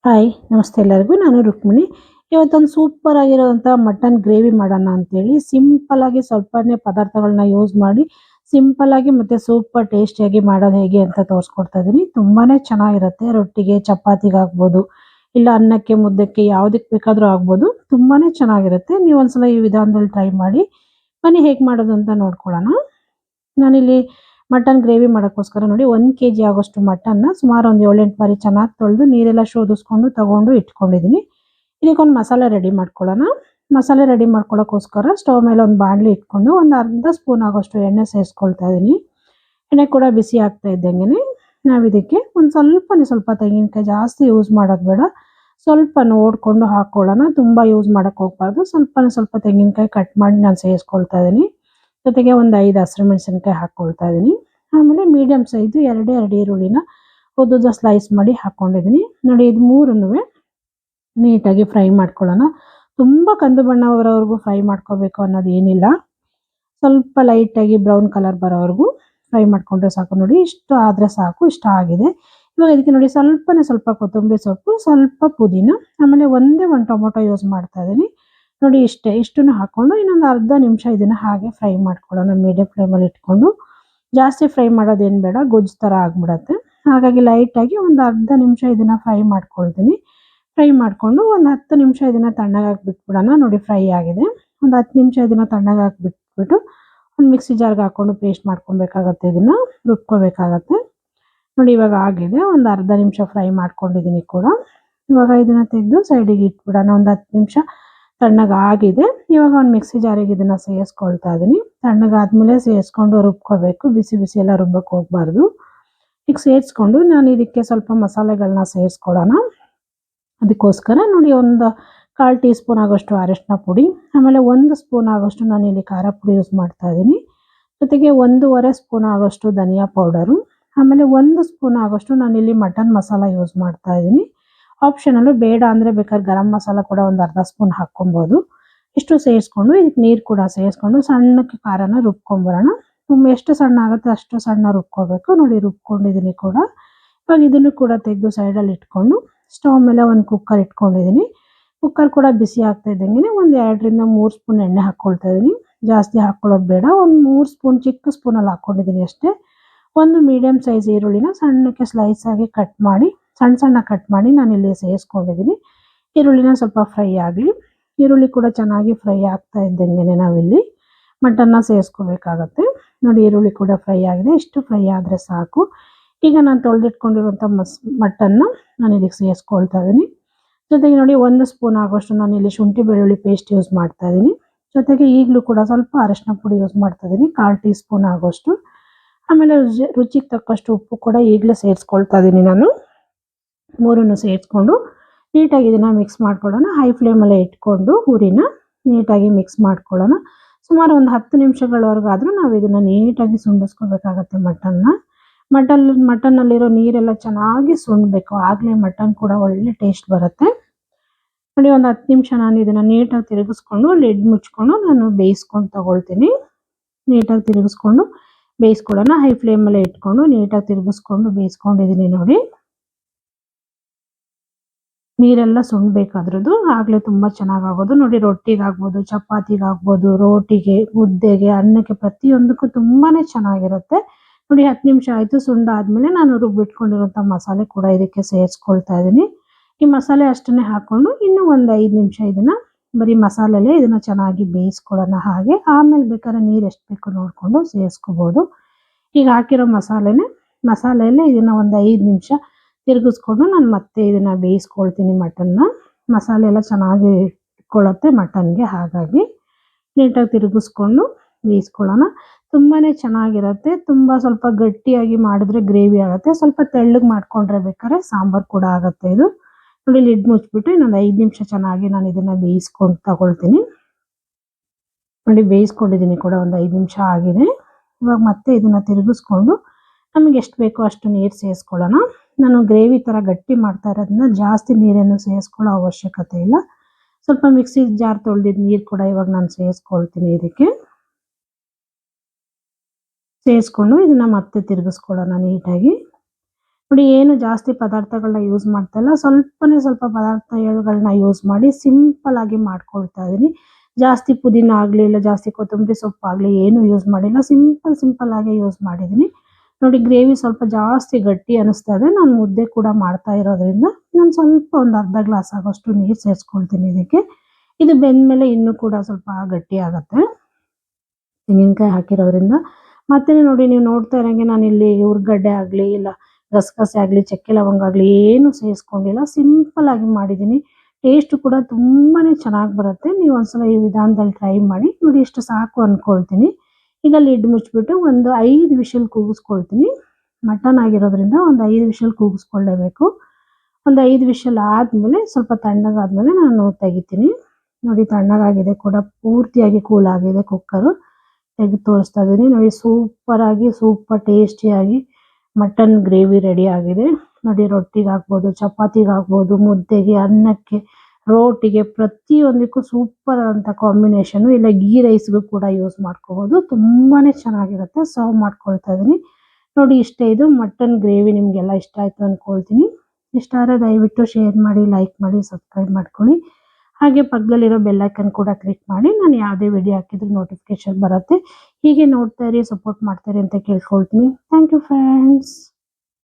Hi ನಮಸ್ತೆ ಎಲ್ಲರಿಗೂ. ನಾನು ರುಕ್ಮಿಣಿ. ಇವತ್ತೊಂದು ಸೂಪರ್ ಆಗಿರುವಂಥ ಮಟನ್ ಗ್ರೇವಿ ಮಾಡೋಣ ಅಂತೇಳಿ ಸಿಂಪಲ್ ಆಗಿ ಸ್ವಲ್ಪನೇ ಪದಾರ್ಥಗಳನ್ನ ಯೂಸ್ ಮಾಡಿ ಸಿಂಪಲ್ ಆಗಿ ಮತ್ತೆ ಸೂಪರ್ ಟೇಸ್ಟಿಯಾಗಿ ಮಾಡೋದು ಹೇಗೆ ಅಂತ ತೋರಿಸ್ಕೊಡ್ತಾ ಇದ್ದೀನಿ. ತುಂಬಾನೇ ಚೆನ್ನಾಗಿರುತ್ತೆ. ರೊಟ್ಟಿಗೆ ಚಪಾತಿಗೆ ಆಗ್ಬೋದು, ಇಲ್ಲ ಅನ್ನಕ್ಕೆ ಮುದ್ದಕ್ಕೆ ಯಾವುದಕ್ಕೆ ಬೇಕಾದರೂ ಆಗ್ಬೋದು. ತುಂಬಾನೇ ಚೆನ್ನಾಗಿರುತ್ತೆ. ನೀವು ಒಂದ್ಸಲ ಈ ವಿಧಾನದಲ್ಲಿ ಟ್ರೈ ಮಾಡಿ. ಬನ್ನಿ ಹೇಗೆ ಮಾಡೋದು ಅಂತ ನೋಡ್ಕೊಳ್ಳೋಣ. ನಾನಿಲ್ಲಿ ಮಟನ್ ಗ್ರೇವಿ ಮಾಡೋಕ್ಕೋಸ್ಕರ ನೋಡಿ 1 ಕೆಜಿ ಆಗೋಷ್ಟು ಮಟನ್ನ ಸುಮಾರು ಒಂದು 7-8 ಬಾರಿ ಚೆನ್ನಾಗಿ ತೊಳೆದು ನೀರೆಲ್ಲ ಶೋಧಿಸ್ಕೊಂಡು ತಗೊಂಡು ಇಟ್ಕೊಂಡಿದ್ದೀನಿ. ಇದಕ್ಕೊಂದು ಮಸಾಲೆ ರೆಡಿ ಮಾಡ್ಕೊಳ್ಳೋಣ. ಮಸಾಲೆ ರೆಡಿ ಮಾಡ್ಕೊಳ್ಳೋಕ್ಕೋಸ್ಕರ ಸ್ಟವ್ ಮೇಲೆ ಒಂದು ಬಾಣಲಿ ಇಟ್ಕೊಂಡು ಒಂದು ಅರ್ಧ ಸ್ಪೂನ್ ಆಗೋಷ್ಟು ಎಣ್ಣೆ ಸೇರಿಸ್ಕೊಳ್ತಾ ಇದ್ದೀನಿ. ಎಣ್ಣೆ ಕೂಡ ಬಿಸಿ ಆಗ್ತಾ ಇದ್ದಂಗೆ ನಾವು ಇದಕ್ಕೆ ಒಂದು ಸ್ವಲ್ಪ ತೆಂಗಿನಕಾಯಿ, ಜಾಸ್ತಿ ಯೂಸ್ ಮಾಡೋದು ಬೇಡ, ಸ್ವಲ್ಪ ನೋಡಿಕೊಂಡು ಹಾಕ್ಕೊಳ್ಳೋಣ. ತುಂಬ ಯೂಸ್ ಮಾಡೋಕ್ಕೆ ಹೋಗ್ಬಾರ್ದು. ಸ್ವಲ್ಪ ತೆಂಗಿನಕಾಯಿ ಕಟ್ ಮಾಡಿ ನಾನು ಸೇರಿಸ್ಕೊಳ್ತಾ ಇದ್ದೀನಿ. ಜೊತೆಗೆ ಒಂದು 5 ಹಸಿರುಮೆಣಸಿನಕಾಯಿ ಹಾಕ್ಕೊಳ್ತಾ ಇದ್ದೀನಿ. ಆಮೇಲೆ ಮೀಡಿಯಮ್ ಸೈಜು 2 ಈರುಳ್ಳಿನ ಉದ್ದುದ್ದ ಸ್ಲೈಸ್ ಮಾಡಿ ಹಾಕ್ಕೊಂಡಿದ್ದೀನಿ. ನೋಡಿ ಇದು ಮೂರನ್ನು ನೀಟಾಗಿ ಫ್ರೈ ಮಾಡ್ಕೊಳ್ಳೋಣ. ತುಂಬ ಕಂದು ಬಣ್ಣ ಬರೋವರೆಗೂ ಫ್ರೈ ಮಾಡ್ಕೋಬೇಕು ಅನ್ನೋದು ಏನಿಲ್ಲ. ಸ್ವಲ್ಪ ಲೈಟಾಗಿ ಬ್ರೌನ್ ಕಲರ್ ಬರೋವರೆಗೂ ಫ್ರೈ ಮಾಡ್ಕೊಂಡ್ರೆ ಸಾಕು. ನೋಡಿ ಇಷ್ಟು ಆದರೆ ಸಾಕು. ಇಷ್ಟ ಆಗಿದೆ. ಇವಾಗ ಇದಕ್ಕೆ ನೋಡಿ ಸ್ವಲ್ಪ ಕೊತ್ತಂಬರಿ ಸೊಪ್ಪು, ಸ್ವಲ್ಪ ಪುದೀನ, ಆಮೇಲೆ ಒಂದು ಟೊಮೊಟೊ ಯೂಸ್ ಮಾಡ್ತಾ ಇದ್ದೀನಿ. ನೋಡಿ ಇಷ್ಟನ್ನು ಹಾಕ್ಕೊಂಡು ಇನ್ನೊಂದು ಅರ್ಧ ನಿಮಿಷ ಇದನ್ನು ಹಾಗೆ ಫ್ರೈ ಮಾಡ್ಕೊಳ್ಳೋಣ. ಮೀಡಿಯಂ ಫ್ಲೇಮಲ್ಲಿ ಇಟ್ಕೊಂಡು. ಜಾಸ್ತಿ ಫ್ರೈ ಮಾಡೋದೇನು ಬೇಡ, ಗೊಜ್ಜು ಥರ ಆಗ್ಬಿಡತ್ತೆ. ಹಾಗಾಗಿ ಲೈಟಾಗಿ ಒಂದು ಅರ್ಧ ನಿಮಿಷ ಇದನ್ನು ಫ್ರೈ ಮಾಡ್ಕೊಳ್ತೀನಿ. ಫ್ರೈ ಮಾಡಿಕೊಂಡು ಒಂದು 10 ನಿಮಿಷ ಇದನ್ನು ತಣ್ಣಗಾಗಿ ಬಿಟ್ಬಿಡೋಣ. ನೋಡಿ ಫ್ರೈ ಆಗಿದೆ. ಒಂದು 10 ನಿಮಿಷ ಇದನ್ನು ತಣ್ಣಗಾಗಿ ಬಿಟ್ಬಿಟ್ಟು ಒಂದು ಮಿಕ್ಸಿ ಜಾರ್ಗೆ ಹಾಕ್ಕೊಂಡು ಪೇಸ್ಟ್ ಮಾಡ್ಕೊಬೇಕಾಗತ್ತೆ. ಇದನ್ನು ರುಬ್ಕೋಬೇಕಾಗತ್ತೆ. ನೋಡಿ ಇವಾಗ ಆಗಿದೆ. ಒಂದು ಅರ್ಧ ನಿಮಿಷ ಫ್ರೈ ಮಾಡ್ಕೊಂಡಿದ್ದೀನಿ ಕೂಡ. ಇವಾಗ ಇದನ್ನು ತೆಗೆದು ಸೈಡಿಗೆ ಇಟ್ಬಿಡೋಣ. ಒಂದು 10 ನಿಮಿಷ ತಣ್ಣಗಾಗಿದೆ. ಇವಾಗ ಒಂದು ಮಿಕ್ಸಿ ಜಾರಿಗೆ ಇದನ್ನು ಸೇರಿಸ್ಕೊಳ್ತಾ ಇದ್ದೀನಿ. ತಣ್ಣಗಾದ್ಮೇಲೆ ಸೇರಿಸ್ಕೊಂಡು ರುಬ್ಕೋಬೇಕು. ಬಿಸಿ ಎಲ್ಲ ರುಬ್ಬಕ್ಕೆ ಹೋಗಬಾರ್ದು. ಈಗ ಸೇರಿಸ್ಕೊಂಡು ನಾನು ಇದಕ್ಕೆ ಸ್ವಲ್ಪ ಮಸಾಲೆಗಳನ್ನ ಸೇರಿಸ್ಕೊಳ್ಳೋಣ. ಅದಕ್ಕೋಸ್ಕರ ನೋಡಿ ಒಂದು 1/4 ಟೀ ಸ್ಪೂನ್ ಆಗೋಷ್ಟು ಅರಿಶಿನ ಪುಡಿ, ಆಮೇಲೆ 1 ಸ್ಪೂನ್ ಆಗೋಷ್ಟು ನಾನಿಲ್ಲಿ ಖಾರ ಪುಡಿ ಯೂಸ್ ಮಾಡ್ತಾ ಇದ್ದೀನಿ. ಜೊತೆಗೆ 1.5 ಸ್ಪೂನ್ ಆಗೋಷ್ಟು ಧನಿಯಾ ಪೌಡರು, ಆಮೇಲೆ 1 ಸ್ಪೂನ್ ಆಗೋಷ್ಟು ನಾನಿಲ್ಲಿ ಮಟನ್ ಮಸಾಲ ಯೂಸ್ ಮಾಡ್ತಾ ಇದ್ದೀನಿ. ಆಪ್ಷನಲ್ಲು, ಬೇಡ ಅಂದರೆ ಬೇಕಾದ್ರೆ ಗರಂ ಮಸಾಲ ಕೂಡ ಒಂದು ಅರ್ಧ ಸ್ಪೂನ್ ಹಾಕ್ಕೊಬೋದು. ಇಷ್ಟು ಸೇರಿಸ್ಕೊಂಡು ಇದಕ್ಕೆ ನೀರು ಕೂಡ ಸೇರಿಸ್ಕೊಂಡು ಸಣ್ಣಕ್ಕೆ ಖಾರನ ರುಬ್ಕೊಂಬರೋಣ. ಎಷ್ಟು ಸಣ್ಣ ಆಗುತ್ತೆ ಅಷ್ಟು ಸಣ್ಣ ರುಬ್ಕೋಬೇಕು. ನೋಡಿ ರುಬ್ಕೊಂಡಿದ್ದೀನಿ ಕೂಡ. ಇವಾಗ ಇದನ್ನು ಕೂಡ ತೆಗೆದು ಸೈಡಲ್ಲಿ ಇಟ್ಕೊಂಡು ಸ್ಟವ್ ಮೇಲೆ ಒಂದು ಕುಕ್ಕರ್ ಇಟ್ಕೊಂಡಿದ್ದೀನಿ. ಕುಕ್ಕರ್ ಕೂಡ ಬಿಸಿ ಆಗ್ತಾ ಇದ್ದಂಗೆ ಒಂದು 2-3 ಸ್ಪೂನ್ ಎಣ್ಣೆ ಹಾಕ್ಕೊಳ್ತಾ ಇದ್ದೀನಿ. ಜಾಸ್ತಿ ಹಾಕ್ಕೊಳ್ಳೋದು ಬೇಡ. ಒಂದು 3 ಸ್ಪೂನ್ ಚಿಕ್ಕ ಸ್ಪೂನಲ್ಲಿ ಹಾಕ್ಕೊಂಡಿದ್ದೀನಿ ಅಷ್ಟೇ. ಒಂದು ಮೀಡಿಯಮ್ ಸೈಜ್ ಈರುಳ್ಳಿನ ಸಣ್ಣಕ್ಕೆ ಸ್ಲೈಸ್ ಆಗಿ ಸಣ್ಣ ಕಟ್ ಮಾಡಿ ನಾನಿಲ್ಲಿ ಸೇರಿಸ್ಕೊಂಡಿದ್ದೀನಿ. ಈರುಳ್ಳಿನ ಸ್ವಲ್ಪ ಫ್ರೈ ಆಗಲಿ. ಈರುಳ್ಳಿ ಕೂಡ ಚೆನ್ನಾಗಿ ಫ್ರೈ ಆಗ್ತಾ ಇದ್ದಂಗೆ ನಾವಿಲ್ಲಿ ಮಟನ್ನ ಸೇರಿಸ್ಕೋಬೇಕಾಗತ್ತೆ. ನೋಡಿ ಈರುಳ್ಳಿ ಕೂಡ ಫ್ರೈ ಆಗಿದೆ. ಇಷ್ಟು ಫ್ರೈ ಆದರೆ ಸಾಕು. ಈಗ ನಾನು ತೊಳೆದಿಟ್ಕೊಂಡಿರುವಂಥ ಮಟನ್ನ ನಾನು ಇದಕ್ಕೆ ಸೇರಿಸ್ಕೊಳ್ತಾ ಇದ್ದೀನಿ. ಜೊತೆಗೆ ನೋಡಿ 1 ಸ್ಪೂನ್ ಆಗೋಷ್ಟು ನಾನಿಲ್ಲಿ ಶುಂಠಿ ಬೆಳ್ಳುಳ್ಳಿ ಪೇಸ್ಟ್ ಯೂಸ್ ಮಾಡ್ತಾ ಇದ್ದೀನಿ. ಜೊತೆಗೆ ಈಗಲೂ ಕೂಡ ಸ್ವಲ್ಪ ಅರಿಶಿನ ಪುಡಿ ಯೂಸ್ ಮಾಡ್ತಾ ಇದ್ದೀನಿ, 1/4 ಟೀ ಸ್ಪೂನ್ ಆಗೋಷ್ಟು. ಆಮೇಲೆ ರುಚಿಗೆ ತಕ್ಕಷ್ಟು ಉಪ್ಪು ಕೂಡ ಈಗಲೇ ಸೇರಿಸ್ಕೊಳ್ತಾ ಇದ್ದೀನಿ ನಾನು. ಮೂರನ್ನು ಸೇರಿಸ್ಕೊಂಡು ನೀಟಾಗಿ ಇದನ್ನು ಮಿಕ್ಸ್ ಮಾಡ್ಕೊಳ್ಳೋಣ. ಹೈ ಫ್ಲೇಮಲ್ಲೇ ಇಟ್ಕೊಂಡು ಉರಿನ ನೀಟಾಗಿ ಮಿಕ್ಸ್ ಮಾಡ್ಕೊಳ್ಳೋಣ. ಸುಮಾರು ಒಂದು 10 ನಿಮಿಷಗಳವರೆಗಾದರೂ ನಾವು ಇದನ್ನು ನೀಟಾಗಿ ಸುಂಡಿಸ್ಕೋಬೇಕಾಗತ್ತೆ ಮಟನ್ನ. ಮಟನ್ನಲ್ಲಿರೋ ನೀರೆಲ್ಲ ಚೆನ್ನಾಗಿ ಸುಂಡಬೇಕು. ಆಗಲೇ ಮಟನ್ ಕೂಡ ಒಳ್ಳೆ ಟೇಸ್ಟ್ ಬರುತ್ತೆ. ನೋಡಿ ಒಂದು 10 ನಿಮಿಷ ನಾನು ಇದನ್ನು ನೀಟಾಗಿ ತಿರುಗಿಸ್ಕೊಂಡು ಲಿಡ್ ಮುಚ್ಕೊಂಡು ನಾನು ಬೇಯಿಸ್ಕೊಂಡು ತಗೊಳ್ತೀನಿ. ನೀಟಾಗಿ ತಿರುಗಿಸ್ಕೊಂಡು ಬೇಯಿಸ್ಕೊಳ್ಳೋಣ. ಹೈ ಫ್ಲೇಮಲ್ಲೇ ಇಟ್ಕೊಂಡು ನೀಟಾಗಿ ತಿರುಗಿಸ್ಕೊಂಡು ಬೇಯಿಸ್ಕೊಂಡಿದ್ದೀನಿ. ನೋಡಿ ನೀರೆಲ್ಲ ಸುಂಡಬೇಕು ಅದ್ರದ್ದು, ಆಗಲೇ ತುಂಬ ಚೆನ್ನಾಗಾಗೋದು. ನೋಡಿ ರೊಟ್ಟಿಗಾಗ್ಬೋದು, ಚಪಾತಿಗಾಗ್ಬೋದು, ರೋಟಿಗೆ, ಮುದ್ದೆಗೆ, ಅನ್ನಕ್ಕೆ, ಪ್ರತಿಯೊಂದಕ್ಕೂ ತುಂಬಾ ಚೆನ್ನಾಗಿರುತ್ತೆ. ನೋಡಿ 10 ನಿಮಿಷ ಆಯಿತು. ಸುಂಡಾದ್ಮೇಲೆ ನಾನು ರುಬ್ಬಿಟ್ಕೊಂಡಿರೋಂಥ ಮಸಾಲೆ ಕೂಡ ಇದಕ್ಕೆ ಸೇರಿಸ್ಕೊಳ್ತಾ ಇದ್ದೀನಿ. ಈ ಮಸಾಲೆ ಅಷ್ಟನ್ನೇ ಹಾಕ್ಕೊಂಡು ಇನ್ನೂ ಒಂದು 5 ನಿಮಿಷ ಇದನ್ನು ಬರೀ ಮಸಾಲೆಲೇ ಇದನ್ನು ಚೆನ್ನಾಗಿ ಬೇಯಿಸ್ಕೊಳ್ಳೋಣ. ಹಾಗೆ ಆಮೇಲೆ ಬೇಕಾದ್ರೆ ನೀರು ಎಷ್ಟು ಬೇಕೋ ನೋಡಿಕೊಂಡು ಸೇರಿಸ್ಕೋಬೋದು. ಈಗ ಹಾಕಿರೋ ಮಸಾಲೆಯಲ್ಲೇ ಇದನ್ನು ಒಂದು 5 ನಿಮಿಷ ತಿರುಗಿಸ್ಕೊಂಡು ನಾನು ಮತ್ತೆ ಇದನ್ನು ಬೇಯಿಸ್ಕೊಳ್ತೀನಿ ಮಟನ್ನ. ಮಸಾಲೆ ಎಲ್ಲ ಚೆನ್ನಾಗಿ ಇಟ್ಕೊಳ್ಳುತ್ತೆ ಮಟನ್ಗೆ. ಹಾಗಾಗಿ ನೀಟಾಗಿ ತಿರುಗಿಸ್ಕೊಂಡು ಬೇಯಿಸ್ಕೊಳ್ಳೋಣ. ತುಂಬಾ ಚೆನ್ನಾಗಿರುತ್ತೆ. ಸ್ವಲ್ಪ ಗಟ್ಟಿಯಾಗಿ ಮಾಡಿದ್ರೆ ಗ್ರೇವಿ ಆಗುತ್ತೆ. ಸ್ವಲ್ಪ ತೆಳ್ಳಗೆ ಮಾಡ್ಕೊಂಡ್ರೆ ಬೇಕಾದ್ರೆ ಸಾಂಬಾರು ಕೂಡ ಆಗುತ್ತೆ ಇದು. ನೋಡಿ ಲಿಡ್ ಮುಚ್ಚಿಬಿಟ್ಟು ಇನ್ನೊಂದು 5 ನಿಮಿಷ ಚೆನ್ನಾಗಿ ನಾನು ಇದನ್ನು ಬೇಯಿಸ್ಕೊಂಡು ತಗೊಳ್ತೀನಿ. ನೋಡಿ ಬೇಯಿಸ್ಕೊಂಡಿದ್ದೀನಿ ಕೂಡ, ಒಂದು 5 ನಿಮಿಷ ಆಗಿದೆ. ಇವಾಗ ಮತ್ತೆ ಇದನ್ನು ತಿರುಗಿಸ್ಕೊಂಡು ನಮಗೆ ಎಷ್ಟು ಬೇಕೋ ಅಷ್ಟು ನೀರು ಸೇರಿಸ್ಕೊಳ್ಳೋಣ. ನಾನು ಗ್ರೇವಿ ಥರ ಗಟ್ಟಿ ಮಾಡ್ತಾ ಇರೋದ್ರಿಂದ ಜಾಸ್ತಿ ನೀರನ್ನು ಸೇರಿಸ್ಕೊಳ್ಳೋ ಅವಶ್ಯಕತೆ ಇಲ್ಲ. ಸ್ವಲ್ಪ ಮಿಕ್ಸಿ ಜಾರ್ ತೊಳೆದಿದ್ದು ನೀರು ಕೂಡ ಇವಾಗ ನಾನು ಸೇರಿಸ್ಕೊಳ್ತೀನಿ. ಇದಕ್ಕೆ ಸೇರಿಸ್ಕೊಂಡು ಇದನ್ನು ಮತ್ತೆ ತಿರುಗಿಸ್ಕೊಳ್ಳೋಣ ನೀಟಾಗಿ. ನೋಡಿ ಏನು ಜಾಸ್ತಿ ಪದಾರ್ಥಗಳನ್ನ ಯೂಸ್ ಮಾಡ್ತಾ ಇಲ್ಲ. ಸ್ವಲ್ಪನೇ ಸ್ವಲ್ಪ ಪದಾರ್ಥಗಳನ್ನ ಯೂಸ್ ಮಾಡಿ ಸಿಂಪಲ್ ಆಗಿ ಮಾಡ್ಕೊಳ್ತಾ ಇದೀನಿ. ಜಾಸ್ತಿ ಪುದೀನ ಆಗ್ಲಿ, ಇಲ್ಲ ಜಾಸ್ತಿ ಕೊತ್ತಂಬರಿ ಸೊಪ್ಪಾಗ್ಲಿ ಏನು ಯೂಸ್ ಮಾಡಿಲ್ಲ. ಸಿಂಪಲ್ ಆಗಿ ಯೂಸ್ ಮಾಡಿದೀನಿ. ನೋಡಿ ಗ್ರೇವಿ ಸ್ವಲ್ಪ ಜಾಸ್ತಿ ಗಟ್ಟಿ ಅನಿಸ್ತಾ ಇದೆ. ನಾನು ಮುದ್ದೆ ಕೂಡ ಮಾಡ್ತಾ ಇರೋದ್ರಿಂದ ನಾನು ಸ್ವಲ್ಪ ಒಂದು ಅರ್ಧ ಗ್ಲಾಸ್ ಆಗೋಷ್ಟು ನೀರು ಸೇರಿಸ್ಕೊಳ್ತೀನಿ ಇದಕ್ಕೆ. ಇದು ಬೆಂದ್ಮೇಲೆ ಇನ್ನೂ ಕೂಡ ಸ್ವಲ್ಪ ಗಟ್ಟಿ ಆಗತ್ತೆ. ತೆಂಗಿನಕಾಯಿ ಹಾಕಿರೋದ್ರಿಂದ. ಮತ್ತೆ ನೋಡಿ ನೀವು ನೋಡ್ತಾ ಇರಂಗೆ ನಾನಿಲ್ಲಿ ಹುರ್ಗಡ್ಡೆ ಆಗ್ಲಿ, ಇಲ್ಲ ಗಸಗಸೆ ಆಗ್ಲಿ, ಚಕ್ಕೆ ಲವಂಗ ಆಗ್ಲಿ ಏನು ಸೇರಿಸ್ಕೊಂಡಿಲ್ಲ. ಸಿಂಪಲ್ ಆಗಿ ಮಾಡಿದ್ದೀನಿ. ಟೇಸ್ಟ್ ಕೂಡ ತುಂಬಾನೇ ಚೆನ್ನಾಗಿ ಬರುತ್ತೆ. ನೀವು ಒಂದ್ಸಲ ಈ ವಿಧಾನದಲ್ಲಿ ಟ್ರೈ ಮಾಡಿ. ನೋಡಿ ಇಷ್ಟು ಸಾಕು ಅನ್ಕೊಳ್ತೀನಿ. ಈಗ ಲಿಡ್ ಮುಚ್ಚಿಬಿಟ್ಟು ಒಂದು 5 ವಿಷಲ್ ಕೂಗಿಸ್ಕೊಳ್ತೀನಿ. ಮಟನ್ ಆಗಿರೋದ್ರಿಂದ ಒಂದು 5 ವಿಷಲ್ ಕೂಗಿಸ್ಕೊಳ್ಳೇಬೇಕು. ಒಂದು 5 ವಿಷಲ್ ಆದಮೇಲೆ ಸ್ವಲ್ಪ ತಣ್ಣಗಾದ್ಮೇಲೆ ನಾನು ತೆಗಿತೀನಿ. ನೋಡಿ ತಣ್ಣಗಾಗಿದೆ ಕೂಡ, ಪೂರ್ತಿಯಾಗಿ ಕೂಲ್ ಆಗಿದೆ ಕುಕ್ಕರು. ತೆಗೆದು ತೋರಿಸ್ತಾ ಇದ್ದೀನಿ. ನೋಡಿ ಸೂಪರ್ ಟೇಸ್ಟಿಯಾಗಿ ಮಟನ್ ಗ್ರೇವಿ ರೆಡಿ ಆಗಿದೆ. ನೋಡಿ ರೊಟ್ಟಿಗೆ ಹಾಕ್ಬೋದು, ಚಪಾತಿಗೆ ಹಾಕ್ಬೋದು, ಮುದ್ದೆಗೆ, ಅನ್ನಕ್ಕೆ, ರೋಟಿಗೆ ಪ್ರತಿಯೊಂದಕ್ಕೂ ಸೂಪರ್ ಆದಂಥ ಕಾಂಬಿನೇಷನು. ಇಲ್ಲ ಗೀ ರೈಸ್ಗೂ ಕೂಡ ಯೂಸ್ ಮಾಡ್ಕೋಬೋದು. ತುಂಬಾನೇ ಚೆನ್ನಾಗಿರುತ್ತೆ. ಸರ್ವ್ ಮಾಡ್ಕೊಳ್ತಾ ಇದ್ದೀನಿ. ನೋಡಿ ಇಷ್ಟೇ, ಇದು ಮಟನ್ ಗ್ರೇವಿ ನಿಮಗೆಲ್ಲ ಇಷ್ಟ ಆಯಿತು ಅಂದ್ಕೊಳ್ತೀನಿ. ಇಷ್ಟ ಆದರೆ ದಯವಿಟ್ಟು ಶೇರ್ ಮಾಡಿ, ಲೈಕ್ ಮಾಡಿ, ಸಬ್ಸ್ಕ್ರೈಬ್ ಮಾಡ್ಕೊಳ್ಳಿ. ಹಾಗೆ ಪಕ್ಕದಲ್ಲಿರೋ ಬೆಲ್ ಐಕನ್ ಕೂಡ ಕ್ಲಿಕ್ ಮಾಡಿ. ನಾನು ಯಾವುದೇ ವಿಡಿಯೋ ಹಾಕಿದ್ರು ನೋಟಿಫಿಕೇಶನ್ ಬರುತ್ತೆ. ಹೀಗೆ ನೋಡ್ತಾ ಇರಿ, ಸಪೋರ್ಟ್ ಮಾಡ್ತಾ ಇರಿ ಅಂತ ಕೇಳ್ಕೊಳ್ತೀನಿ. Thank you friends.